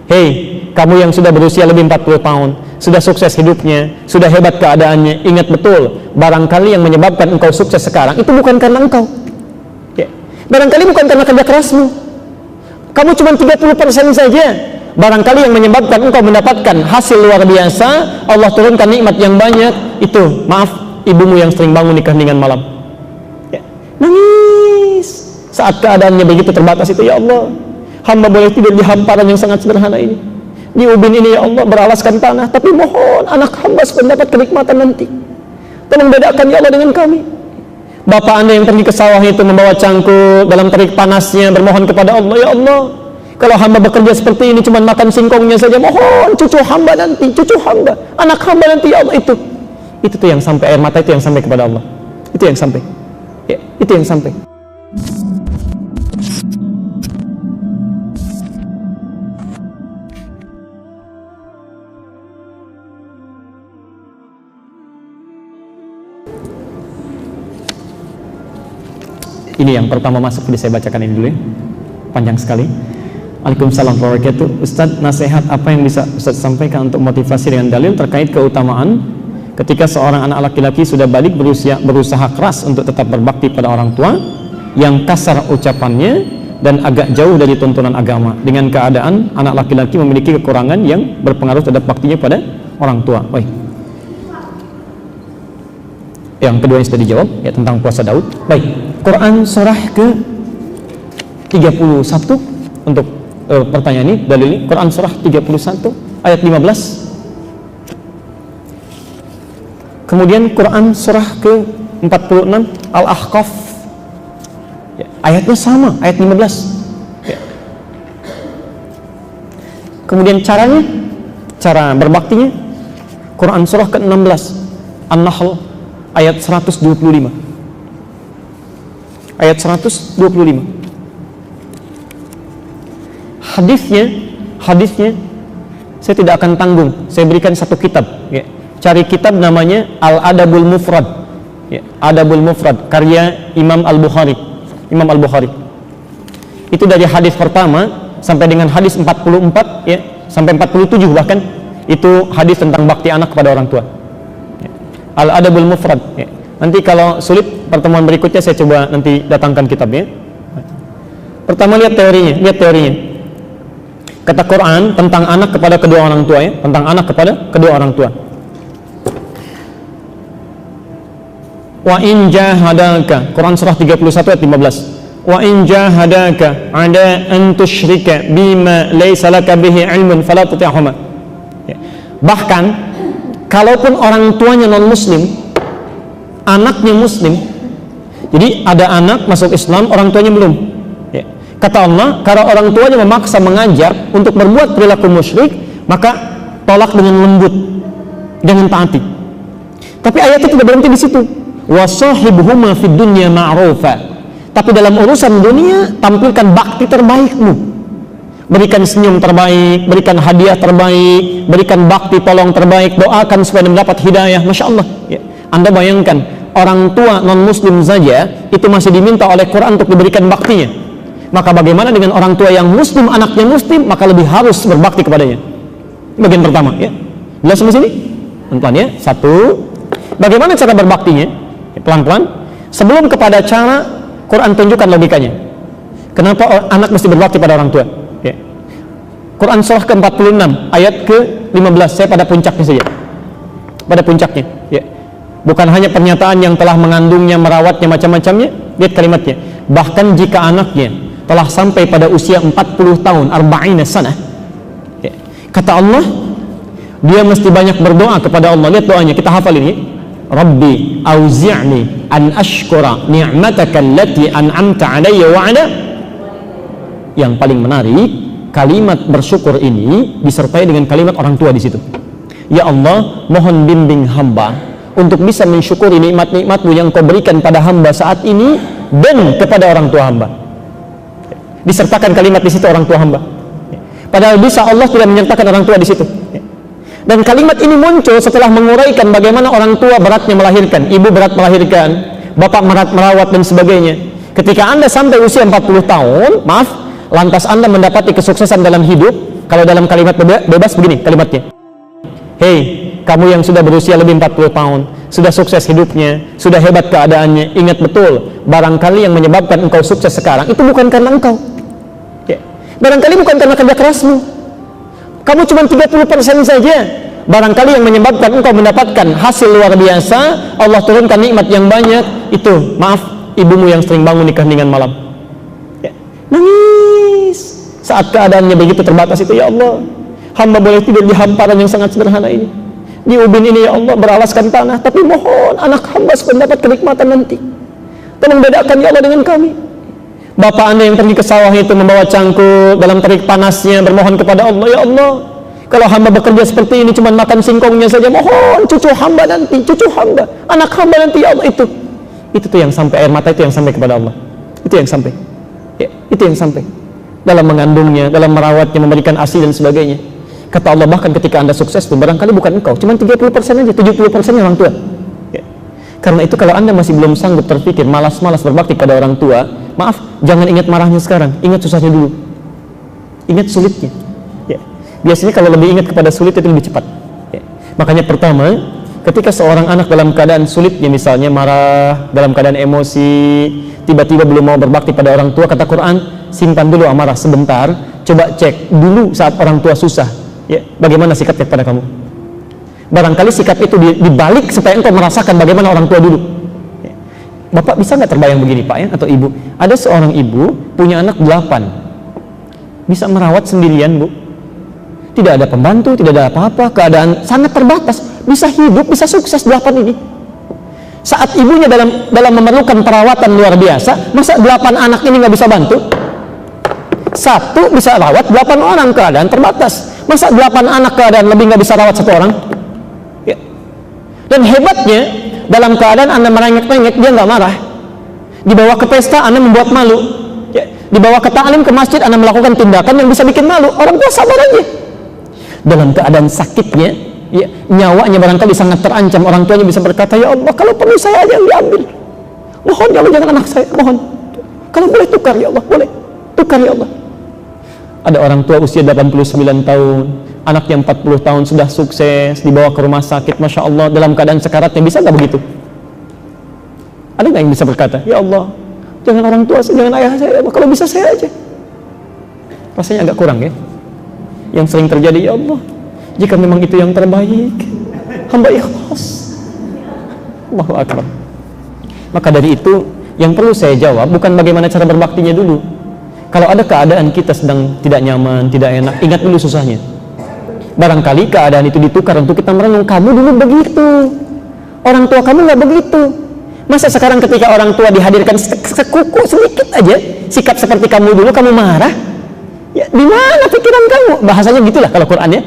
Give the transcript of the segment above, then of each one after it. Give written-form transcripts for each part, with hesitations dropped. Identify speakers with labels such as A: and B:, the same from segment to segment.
A: Hei, kamu yang sudah berusia lebih 40 tahun, sudah sukses hidupnya, sudah hebat keadaannya, ingat betul, barangkali yang menyebabkan engkau sukses sekarang itu bukan karena engkau, ya. Barangkali bukan karena kerja kerasmu. Kamu cuma 30% saja. Barangkali yang menyebabkan engkau mendapatkan hasil luar biasa, Allah turunkan nikmat yang banyak, itu, maaf, ibumu yang sering bangun di keheningan malam, ya. Nangis saat keadaannya begitu terbatas itu. Ya Allah, hamba boleh tidur di hamparan yang sangat sederhana ini, di ubin ini ya Allah, beralaskan tanah, tapi mohon anak hamba supaya mendapat kenikmatan nanti. Tolong bedakan ya Allah dengan kami. Bapak Anda yang pergi ke sawah itu membawa cangkul dalam terik panasnya, bermohon kepada Allah, ya Allah, kalau hamba bekerja seperti ini cuma makan singkongnya saja, mohon cucu hamba nanti, cucu hamba, anak hamba nanti ya Allah. Itu tuh yang sampai, air mata itu yang sampai kepada Allah, itu yang sampai, ya, itu yang sampai. Ini yang pertama masuk, jadi saya bacakan ini dulu ya, panjang sekali. Waalaikumsalam warahmatullahi wabarakatuh. Ustadz, nasihat apa yang bisa Ustadz sampaikan untuk motivasi dengan dalil terkait keutamaan ketika seorang anak laki-laki sudah balik berusaha keras untuk tetap berbakti pada orang tua, yang kasar ucapannya dan agak jauh dari tuntunan agama, dengan keadaan anak laki-laki memiliki kekurangan yang berpengaruh terhadap baktinya pada orang tua. Baik. Yang kedua yang sudah dijawab, ya, tentang puasa Daud. Baik, Quran surah ke 31 untuk pertanyaan ini, dalil ini, Quran surah 31 ayat 15. Kemudian Quran surah ke 46 Al-Ahqaf, ya, ayatnya sama, ayat 15, ya. Kemudian cara berbaktinya, Quran surah ke 16 An-Nahl ayat 125, ayat 125. Hadisnya saya tidak akan tanggung, saya berikan satu kitab, ya. Cari kitab namanya Al-Adabul Mufrad, ya, Adabul Mufrad karya Imam Al-Bukhari. Itu dari hadis pertama sampai dengan hadis 44, ya, sampai 47 bahkan, itu hadis tentang bakti anak kepada orang tua, ya. Al-Adabul Mufrad, ya. Nanti kalau sulit pertemuan berikutnya saya coba nanti datangkan kitabnya. Pertama lihat teorinya. Kata Quran tentang anak kepada kedua orang tua, ya, tentang anak kepada kedua orang tua. Wa in jahadaka, Quran surah 31 ayat 15. Wa in jahadaka ada an tusyrika bima laysa laka bihi ilmun fala tuti'huma. Ya. Bahkan kalaupun orang tuanya non muslim, anaknya muslim, jadi ada anak masuk Islam, orang tuanya belum, ya. Kata Allah, kalau orang tuanya memaksa mengajar untuk berbuat perilaku musyrik, maka tolak dengan lembut, jangan taati. Tapi ayatnya tidak berhenti di situ. Wasahibuhuma fid dunya ma'rufa. Tapi dalam urusan dunia tampilkan bakti terbaikmu. Berikan senyum terbaik, berikan hadiah terbaik, berikan bakti tolong terbaik, doakan supaya mendapat hidayah. Masya Allah, ya. Anda bayangkan, orang tua non muslim saja itu masih diminta oleh Quran untuk diberikan baktinya. Maka bagaimana dengan orang tua yang muslim, anaknya muslim, maka lebih harus berbakti kepadanya. Bagian pertama, ya. Jelas sampai sini? Pelan-pelan, ya. Satu, bagaimana cara berbaktinya? Pelan-pelan. Sebelum kepada cara, Quran tunjukkan logikanya. Kenapa anak mesti berbakti pada orang tua? Ya. Quran surah ke-46 ayat ke-15. Saya pada puncaknya saja. Pada puncaknya, ya. Bukan hanya pernyataan yang telah mengandungnya, merawatnya, macam-macamnya. Lihat kalimatnya. Bahkan jika anaknya telah sampai pada usia 40 tahun, 40 sanah, ya. Kata Allah, dia mesti banyak berdoa kepada Allah. Lihat doanya, kita hafal ini. Rabbi auzi'ni an ashkura ni'mataka allati an'amta 'alayya wa 'ala. Yang paling menarik, kalimat bersyukur ini disertai dengan kalimat orang tua di situ. Ya Allah, mohon bimbing hamba untuk bisa mensyukuri nikmat-nikmat-Mu yang Kau berikan pada hamba saat ini dan kepada orang tua hamba. Disertakan kalimat di situ orang tua hamba. Padahal bisa Allah tidak menyertakan orang tua di situ. Dan kalimat ini muncul setelah menguraikan bagaimana orang tua beratnya melahirkan, ibu berat melahirkan, bapak berat merawat dan sebagainya. Ketika Anda sampai usia 40 tahun, maaf, lantas Anda mendapati kesuksesan dalam hidup, Kalau dalam kalimat bebas begini kalimatnya. Hei, kamu yang sudah berusia lebih 40 tahun, sudah sukses hidupnya, sudah hebat keadaannya, ingat betul, barangkali yang menyebabkan engkau sukses sekarang itu bukan karena engkau. Ya. Barangkali bukan karena kerja kerasmu. Kamu cuma 30% saja. Barangkali yang menyebabkan engkau mendapatkan hasil luar biasa, Allah turunkan nikmat yang banyak, itu, maaf, ibumu yang sering bangun di keheningan malam. Ya. Nangis saat keadaannya begitu terbatas itu. Ya Allah, hamba boleh tidur di hamparan yang sangat sederhana ini, di ubin ini ya Allah, beralaskan tanah, tapi mohon anak hamba supaya dapat kenikmatan nanti. Tolong bedakan ya Allah dengan kami. Bapak Anda yang pergi ke sawah itu membawa cangkul dalam terik panasnya, bermohon kepada Allah, ya Allah, kalau hamba bekerja seperti ini cuma makan singkongnya saja, mohon cucu hamba nanti, cucu hamba, anak hamba nanti ya Allah. Itu tuh yang sampai, air mata itu yang sampai kepada Allah. Itu yang sampai ya, itu yang sampai dalam mengandungnya, dalam merawatnya, memberikan ASI dan sebagainya. Kata Allah, bahkan ketika Anda sukses itu barangkali bukan engkau, cuma 30% aja, 70% orang tua ya. Karena itu kalau Anda masih belum sanggup terpikir, malas-malas berbakti pada orang tua, maaf, jangan ingat marahnya sekarang, ingat susahnya dulu, ingat sulitnya ya. Biasanya kalau lebih ingat kepada sulit itu lebih cepat ya. Makanya pertama, ketika seorang anak dalam keadaan sulitnya, misalnya marah, dalam keadaan emosi, tiba-tiba belum mau berbakti pada orang tua, kata Quran, simpan dulu amarah sebentar, coba cek dulu saat orang tua susah ya, bagaimana sikapnya kepada kamu. Barangkali sikap itu dibalik supaya engkau merasakan bagaimana orang tua dulu ya. Bapak bisa nggak terbayang begini Pak ya, atau Ibu, ada seorang ibu punya anak 8, bisa merawat sendirian Bu, tidak ada pembantu, tidak ada apa-apa, keadaan sangat terbatas, bisa hidup, bisa sukses 8 ini. Saat ibunya dalam memerlukan perawatan luar biasa, masa 8 anak ini nggak bisa bantu? Satu bisa rawat 8 orang, keadaan terbatas. Masa 8 anak keadaan lebih nggak bisa rawat 1 orang ya. Dan hebatnya, dalam keadaan Anda merengek-rengek, dia nggak marah. Dibawa ke pesta, Anda membuat malu ya. Dibawa ke ta'lim, ke masjid, Anda melakukan tindakan yang bisa bikin malu. Orang tua sabar aja. Dalam keadaan sakitnya ya, nyawanya barangkali sangat terancam, orang tuanya bisa berkata, ya Allah, kalau perlu saya aja yang diambil, mohon ya Allah, jangan anak saya, mohon, kalau boleh tukar ya Allah, boleh tukar ya Allah. Ada orang tua usia 89 tahun, anaknya 40 tahun sudah sukses, dibawa ke rumah sakit, Masya Allah, dalam keadaan sekaratnya, bisa nggak begitu? Ada nggak yang bisa berkata, ya Allah, jangan orang tua saya, jangan ayah saya, kalau bisa saya aja? Rasanya agak kurang ya. Yang sering terjadi, ya Allah, jika memang itu yang terbaik, hamba ikhlas. Allahu Akbar. Maka dari itu, yang perlu saya jawab bukan bagaimana cara berbaktinya dulu. Kalau ada keadaan kita sedang tidak nyaman, tidak enak, ingat dulu susahnya. Barangkali keadaan itu ditukar untuk kita merenung, kamu dulu begitu, orang tua kamu nggak begitu. Masa sekarang ketika orang tua dihadirkan sekuku sedikit aja, sikap seperti kamu dulu, kamu marah? Ya, di mana pikiran kamu? Bahasanya gitulah kalau Quran ya.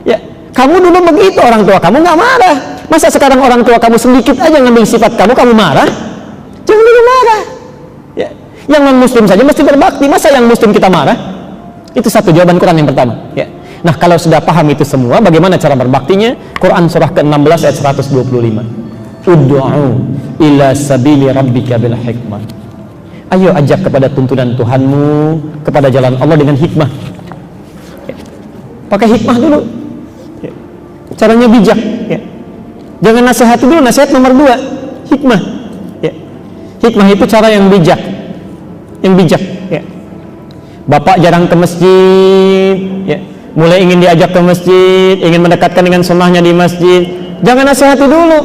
A: Ya, kamu dulu begitu, orang tua kamu nggak marah. Masa sekarang orang tua kamu sedikit aja ngambil sifat kamu marah? Jangan dulu marah. Ya, yang non muslim saja mesti berbakti, masa yang muslim kita marah? Itu satu jawaban Quran yang pertama. Ya. Nah, kalau sudah paham itu semua, bagaimana cara berbaktinya? Quran surah ke-16 ayat 125. Ud'u ila sabili rabbika bil hikmah. Ayo ajak kepada tuntunan Tuhanmu, kepada jalan Allah dengan hikmah ya. Pakai hikmah dulu ya. Caranya bijak ya. Jangan nasihati dulu, nasihat nomor 2 hikmah ya. Hikmah itu cara yang bijak, yang bijak ya. Bapak jarang ke masjid ya, mulai ingin diajak ke masjid, ingin mendekatkan dengan sunnahnya di masjid, jangan nasihati dulu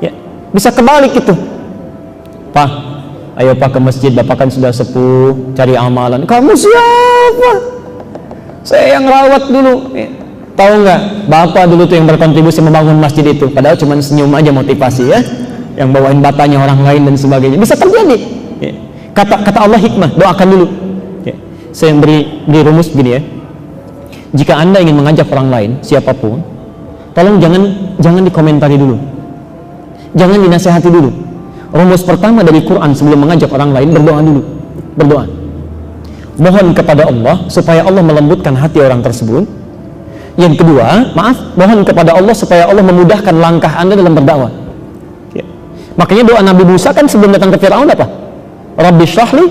A: ya. Bisa kebalik itu, Pak, ayo Pak ke masjid, Bapak kan sudah sepuh, cari amalan. Kamu siapa? Saya yang rawat dulu ya. Tahu nggak, Bapak dulu tuh yang berkontribusi membangun masjid itu, padahal cuma senyum aja motivasi ya, yang bawain batanya orang lain dan sebagainya. Bisa terjadi ya. Kata Allah hikmah, doakan dulu ya. Saya beri rumus begini ya, jika Anda ingin mengajak orang lain, siapapun, tolong jangan dikomentari dulu, jangan dinasehati dulu. Rumus pertama dari Quran sebelum mengajak orang lain, berdoa dulu. Berdoa, mohon kepada Allah supaya Allah melembutkan hati orang tersebut. Yang kedua, mohon kepada Allah supaya Allah memudahkan langkah Anda dalam berdakwah ya. Makanya doa Nabi Musa kan sebelum datang ke Fir'aun apa? Rabbi syrahli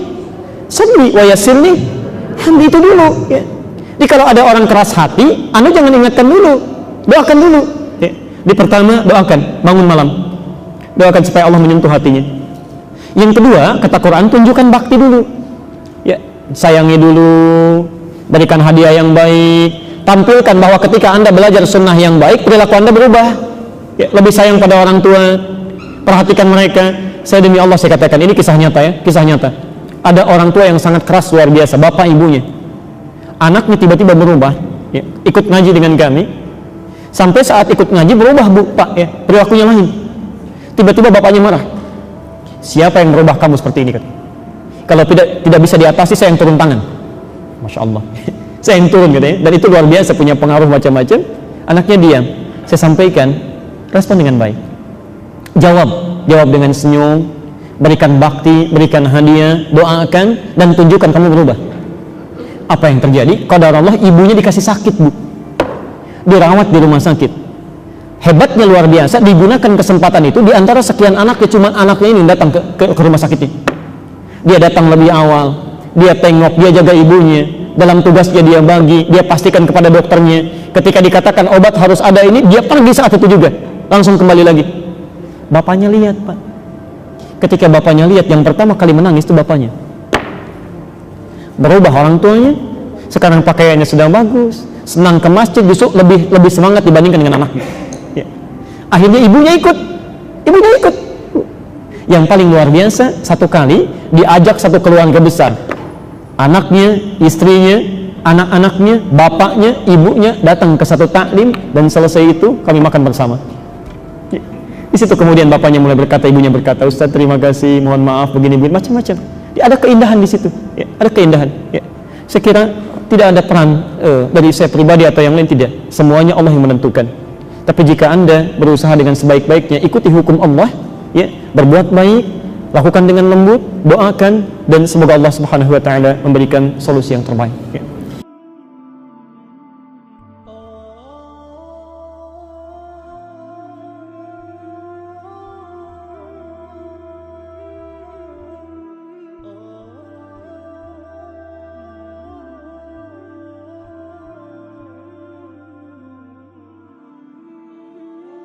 A: sadri wa yassirli hamdi, itu dulu ya. Jadi kalau ada orang keras hati, Anda jangan ingatkan dulu, doakan dulu. Ya. Di pertama, doakan, bangun malam, doakan supaya Allah menyentuh hatinya. Yang kedua, kata Quran, tunjukkan bakti dulu. Ya, sayangi dulu, berikan hadiah yang baik, tampilkan bahwa ketika Anda belajar sunnah yang baik, perilaku Anda berubah. Ya, lebih sayang pada orang tua, perhatikan mereka. Saya demi Allah saya katakan, ini kisah nyata ya, kisah nyata. Ada orang tua yang sangat keras luar biasa, bapak ibunya. Anaknya tiba-tiba berubah, ya, ikut ngaji dengan kami. Sampai saat ikut ngaji berubah bu, pak, ya, perilakunya lain. Tiba-tiba bapaknya marah. Siapa yang merubah kamu seperti ini? Kalau tidak bisa diatasi, saya yang turun tangan. Masya Allah. Saya yang turun katanya. Dan itu luar biasa, punya pengaruh macam-macam. Anaknya diam. Saya sampaikan, respon dengan baik. Jawab dengan senyum, berikan bakti, berikan hadiah, doakan, dan tunjukkan kamu berubah. Apa yang terjadi? Qadar Allah, ibunya dikasih sakit bu, dirawat di rumah sakit. Hebatnya luar biasa, digunakan kesempatan itu. Di antara sekian anaknya, cuma anaknya ini datang ke rumah sakit ini. Dia datang lebih awal, dia tengok, dia jaga ibunya. Dalam tugasnya dia bagi, dia pastikan kepada dokternya. Ketika dikatakan obat harus ada ini, dia pergi saat itu juga, langsung kembali lagi. Bapaknya lihat pak, ketika bapaknya lihat, yang pertama kali menangis itu bapaknya. Berubah orang tuanya, sekarang pakaiannya sudah bagus, senang ke masjid, justru lebih semangat dibandingkan dengan anaknya. Ya. Akhirnya ibunya ikut. Yang paling luar biasa, satu kali diajak satu keluarga besar, anaknya, istrinya, anak-anaknya, bapaknya, ibunya datang ke satu taklim, dan selesai itu kami makan bersama. Ya. Di situ kemudian bapaknya mulai berkata, ibunya berkata, Ustaz terima kasih, mohon maaf, begini macam-macam. Ya, ada keindahan di situ. Ya, ada keindahan. Ya. Saya kira tidak ada peran dari saya pribadi atau yang lain, tidak. Semuanya Allah yang menentukan. Tapi jika Anda berusaha dengan sebaik-baiknya, ikuti hukum Allah, ya, berbuat baik, lakukan dengan lembut, doakan, dan semoga Allah Subhanahu wa taala memberikan solusi yang terbaik. Ya.